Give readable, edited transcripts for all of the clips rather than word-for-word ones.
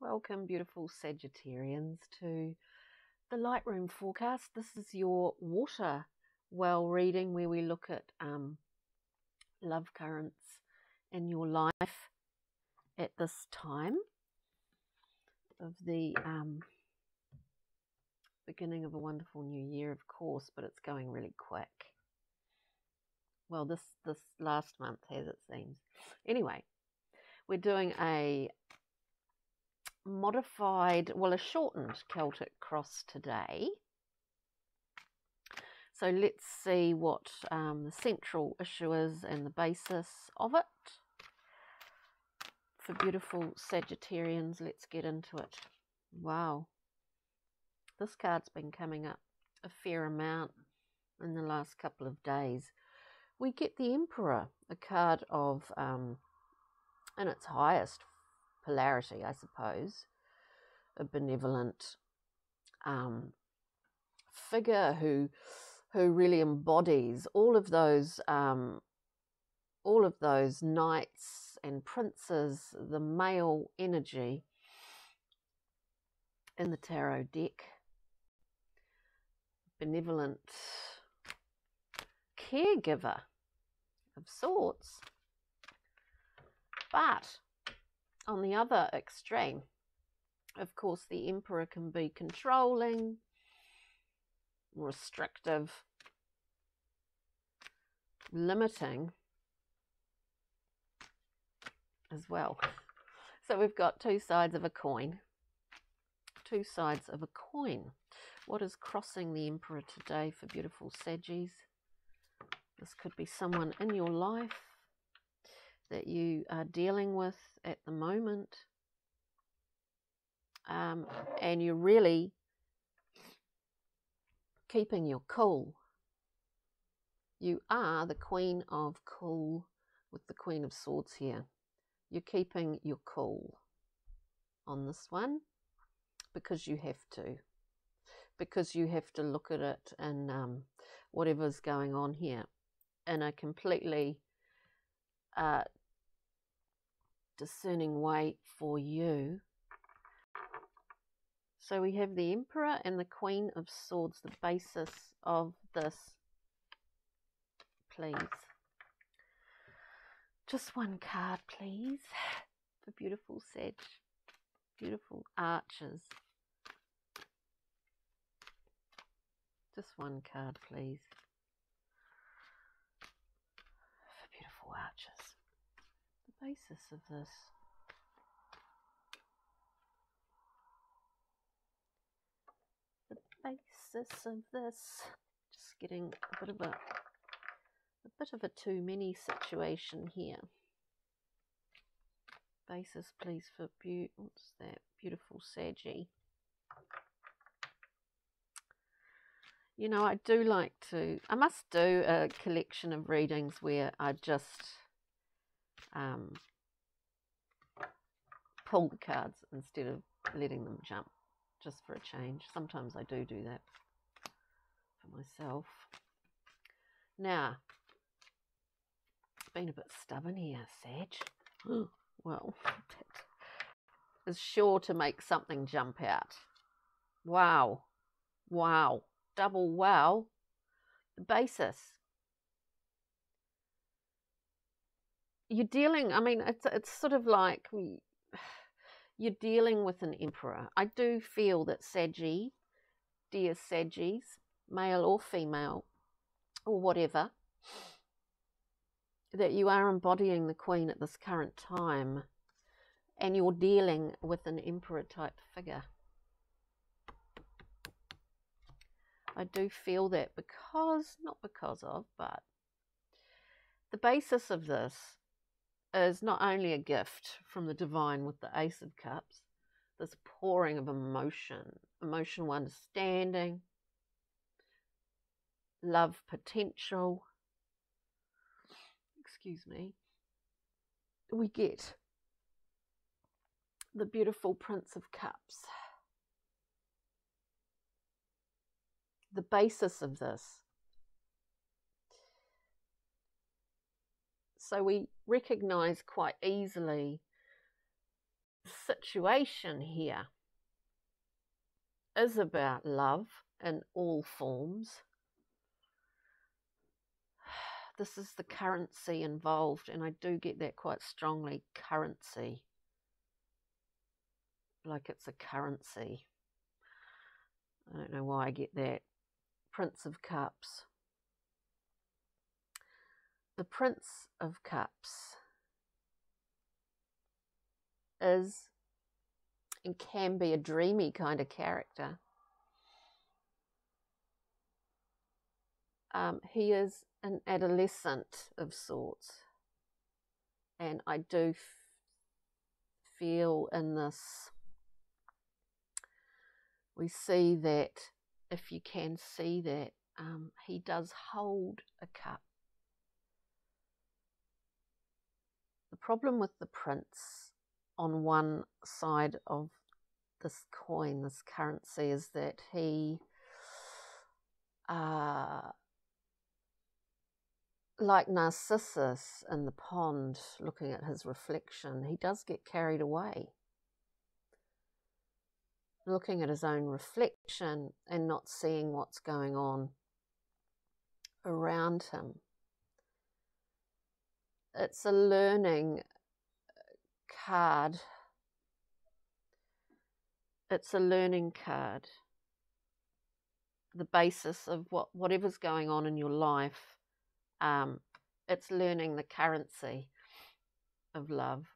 Welcome, beautiful Sagittarians, to the Lightroom forecast. This is your water well reading where we look at love currents in your life at this time of the beginning of a wonderful new year, of course, but it's going really quick. Well, this last month has, it seems. Anyway, we're doing a modified, well, a shortened Celtic cross today. So let's see what the central issue is and the basis of it. For beautiful Sagittarians, let's get into it. Wow. This card's been coming up a fair amount in the last couple of days. We get the Emperor, a card of, in its highest polarity, I suppose, a benevolent figure who really embodies all of those knights and princes, the male energy in the tarot deck. Benevolent caregiver of sorts, but on the other extreme, of course, the Emperor can be controlling, restrictive, limiting as well. So we've got two sides of a coin. Two sides of a coin. What is crossing the Emperor today for beautiful Saggies? This could be someone in your life that you are dealing with at the moment. And you're really keeping your cool. You are the Queen of Cool with the Queen of Swords here. You're keeping your cool on this one because you have to. Because you have to look at it and whatever's going on here in a completely discerning way for you. So we have the Emperor and the Queen of Swords, the basis of this, please. Just one card, please, for beautiful Sag, beautiful Archers. Just one card, please, for beautiful Archers. The basis of this. The basis of this. Just getting a bit of a too many situation here. Basis, please, for what's that? Beautiful Saggy. You know, I do like to, I must do a collection of readings where I just pull the cards instead of letting them jump, just for a change. Sometimes I do that for myself. Now, been a bit stubborn here, Sag. Well, that is sure to make something jump out. Wow. Wow. Double wow. The basis. You're dealing, I mean, it's sort of like you're dealing with an Emperor. I do feel that Saggy, dear Saggies, male or female, or whatever, that you are embodying the Queen at this current time, and you're dealing with an Emperor type figure. I do feel that because, not because of, but the basis of this is not only a gift from the divine with the Ace of Cups, this pouring of emotional understanding, love potential. Excuse me. We get the beautiful Prince of Cups. The basis of this. So we recognize quite easily situation here is about love in all forms. This is the currency involved, and I do get that quite strongly, currency. Like it's a currency. I don't know why I get that. Prince of Cups. The Prince of Cups is and can be a dreamy kind of character. He is an adolescent of sorts, and I do feel in this, we see that, if you can see that, he does hold a cup. The problem with the prince on one side of this coin, this currency, is that he, like Narcissus in the pond looking at his reflection, he does get carried away, looking at his own reflection and not seeing what's going on around him. It's a learning card. It's a learning card. The basis of whatever's going on in your life, it's learning the currency of love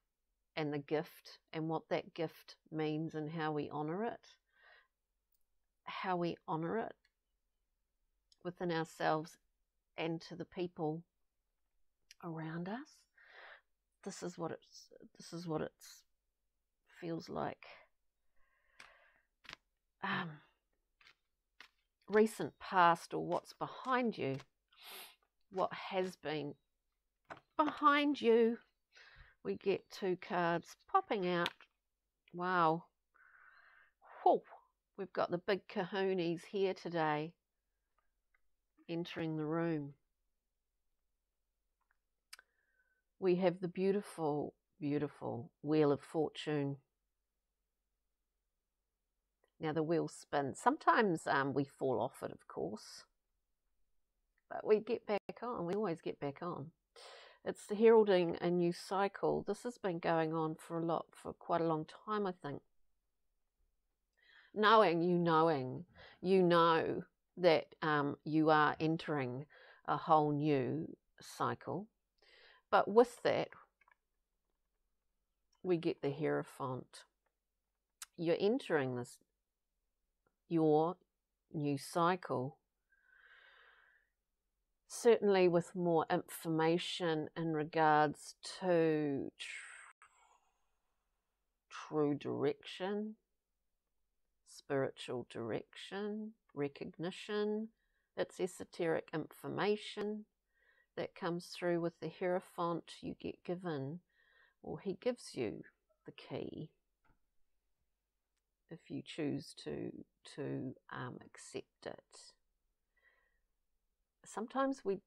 and the gift and what that gift means and how we honor it. How we honor it within ourselves and to the people around us. This is what it feels like. Recent past, or what's behind you, what has been behind you. We get two cards popping out. Wow. Whew. We've got the big kahunas here today entering the room. We have the beautiful, beautiful Wheel of Fortune. Now the wheel spins. Sometimes we fall off it, of course, but we get back on. We always get back on. It's heralding a new cycle. This has been going on for quite a long time, I think. You know that you are entering a whole new cycle. But with that, we get the Hierophant. You're entering your new cycle, certainly with more information in regards to true direction, spiritual direction, recognition. It's esoteric information that comes through with the Hierophant. You get given, or he gives you the key if you choose to accept it. Sometimes we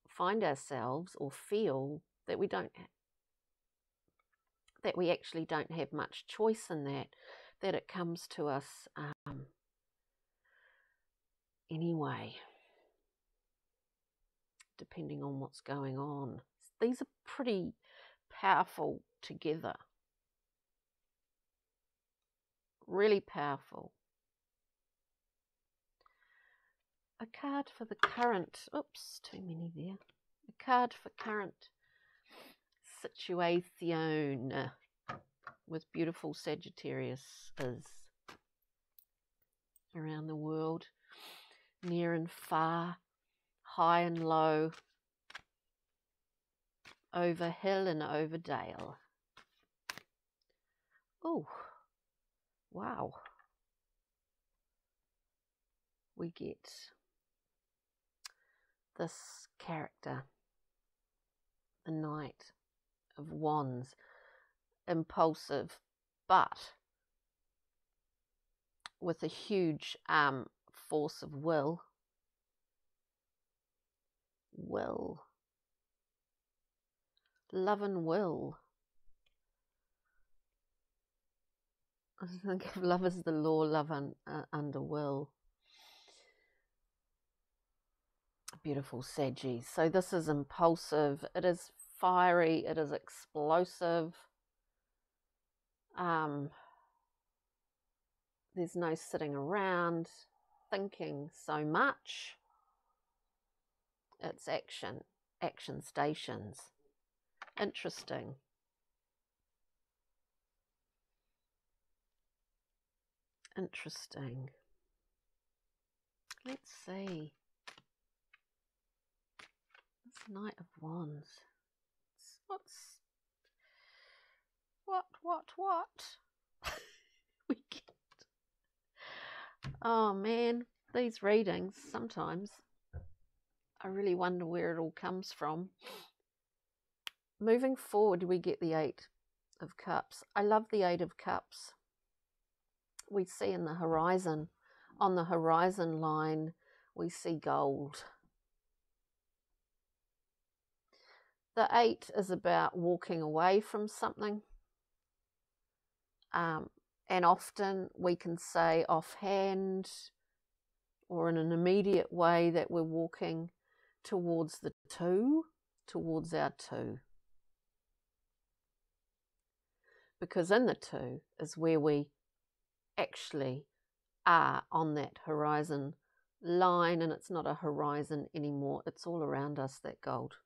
find ourselves or feel that we actually don't have much choice in that it comes to us anyway, depending on what's going on. These are pretty powerful together. Really powerful. A card for the current. Oops, too many there. A card for current situation with beautiful Sagittarius is around the world, near and far, high and low, over hill and over dale. Oh, wow. We get this character, the Knight of Wands, impulsive, but with a huge force of will. Love and will. I think if love is the law, love under will. Beautiful Saggy. So this is impulsive. It is fiery. It is explosive. There's no sitting around thinking so much. It's action stations. Interesting. Interesting. Let's see. This Knight of Wands. What? We get. Oh man, these readings sometimes I really wonder where it all comes from. Moving forward, we get the Eight of Cups. I love the Eight of Cups. We see in the horizon, on the horizon line, we see gold. The Eight is about walking away from something. And often we can say offhand or in an immediate way that we're walking towards the two, towards our two. Because in the two is where we actually are on that horizon line, and it's not a horizon anymore. It's all around us, that gold.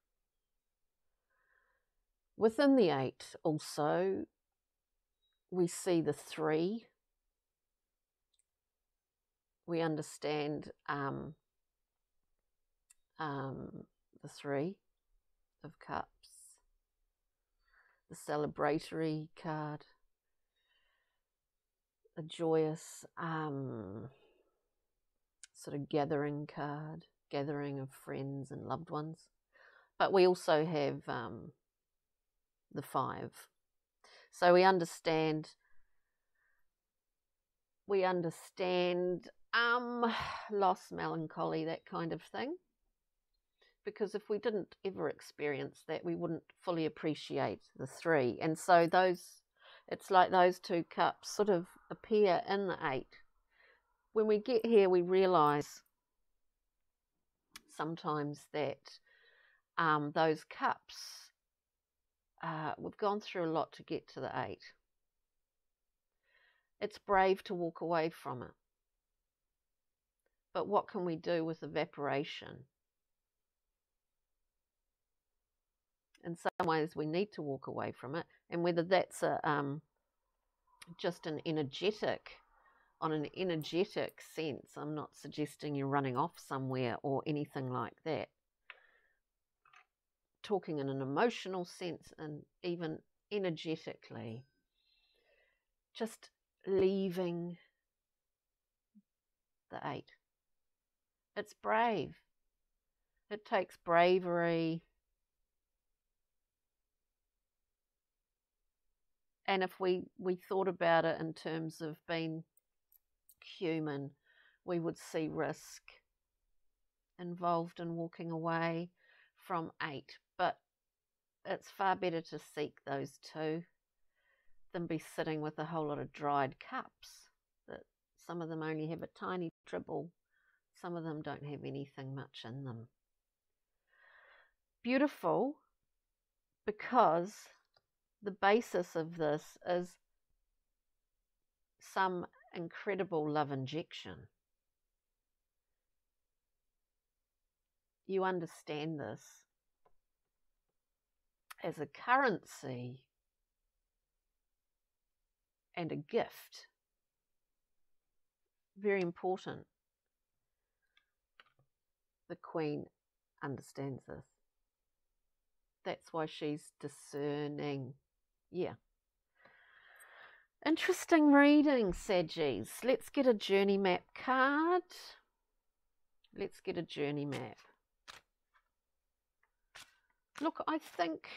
Within the Eight also, we see the Three. We understand the Three of Cups, the celebratory card, a joyous sort of gathering card, gathering of friends and loved ones. But we also have the Five. So we understand loss, melancholy, that kind of thing. Because if we didn't ever experience that, we wouldn't fully appreciate the Three. And so it's like those two cups sort of appear in the Eight. When we get here, we realise sometimes that those cups, we've gone through a lot to get to the Eight. It's brave to walk away from it. But what can we do with evaporation? In some ways, we need to walk away from it. And whether that's just on an energetic sense, I'm not suggesting you're running off somewhere or anything like that. Talking in an emotional sense and even energetically, just leaving the Eight. It's brave. It takes bravery. And if we thought about it in terms of being human, we would see risk involved in walking away from Eight. But it's far better to seek those two than be sitting with a whole lot of dried cups. That some of them only have a tiny dribble. Some of them don't have anything much in them. Beautiful, because the basis of this is some incredible love injection. You understand this as a currency and a gift. Very important. The Queen understands this. That's why she's discerning. Yeah. Interesting reading, Saggies. Let's get a journey map card. Let's get a journey map. Look, I think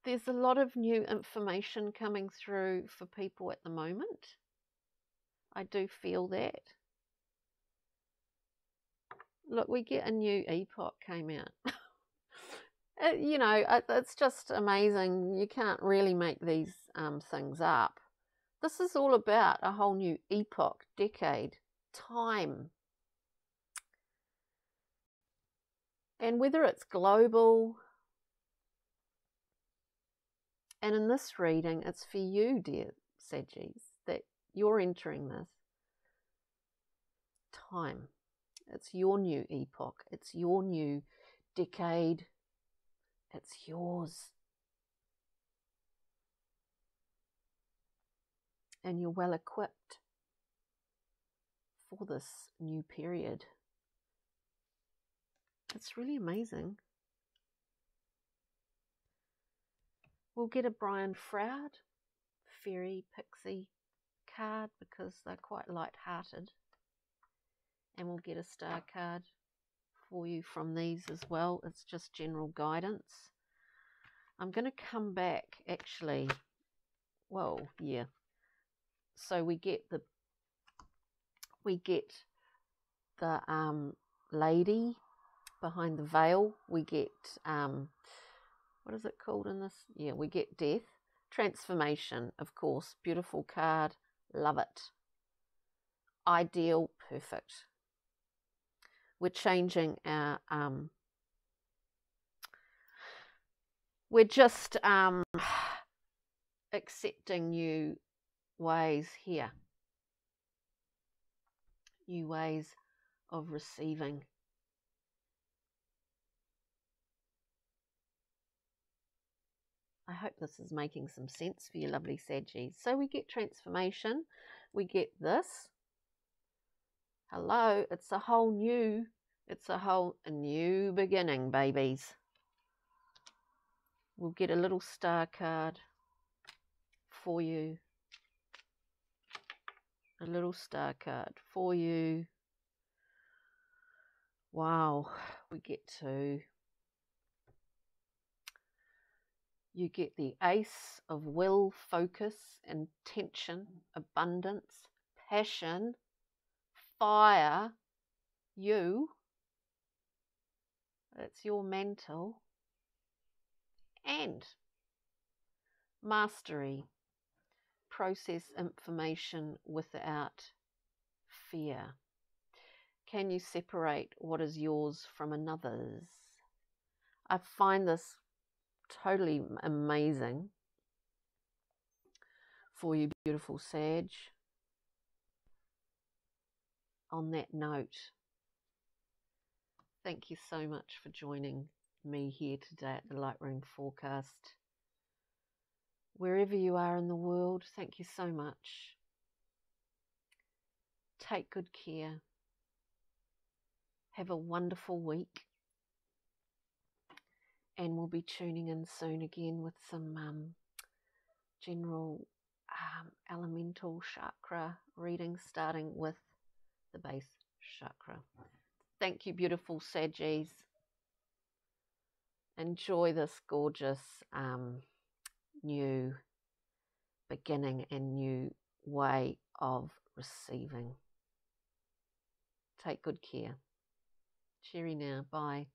there's a lot of new information coming through for people at the moment. I do feel that. Look, we get a new epoch came out. You know, it's just amazing. You can't really make these things up. This is all about a whole new epoch, decade, time. And whether it's global, and in this reading, it's for you, dear Saggies, that you're entering this time. It's your new epoch. It's your new decade. It's yours. And you're well equipped for this new period. It's really amazing. We'll get a Brian Froud fairy pixie card because they're quite light-hearted. And we'll get a star card for you from these as well. It's just general guidance. I'm going to come back actually. Whoa, yeah. So we get the lady behind the veil. We get what is it called in this? Yeah, we get death, transformation, of course. Beautiful card, love it. Ideal, perfect. We're changing our we're just accepting new ways here, new ways of receiving. I hope this is making some sense for you lovely Saggies. So we get transformation, we get this. Hello, it's a whole new, a new beginning, babies. We'll get a little star card for you. A little star card for you. Wow, we get two. You get the Ace of Will, Focus, Intention, Abundance, Passion, Fire, you. It's your mantle. And Mastery. Process information without fear. Can you separate what is yours from another's? I find this totally amazing for you, beautiful Sag. On that note, thank you so much for joining me here today at the Lightroom Forecast. Wherever you are in the world, thank you so much. Take good care. Have a wonderful week. And we'll be tuning in soon again with some general elemental chakra readings, starting with the base chakra. Thank you, beautiful Saggies. Enjoy this gorgeous new beginning and new way of receiving. Take good care. Cheery now. Bye.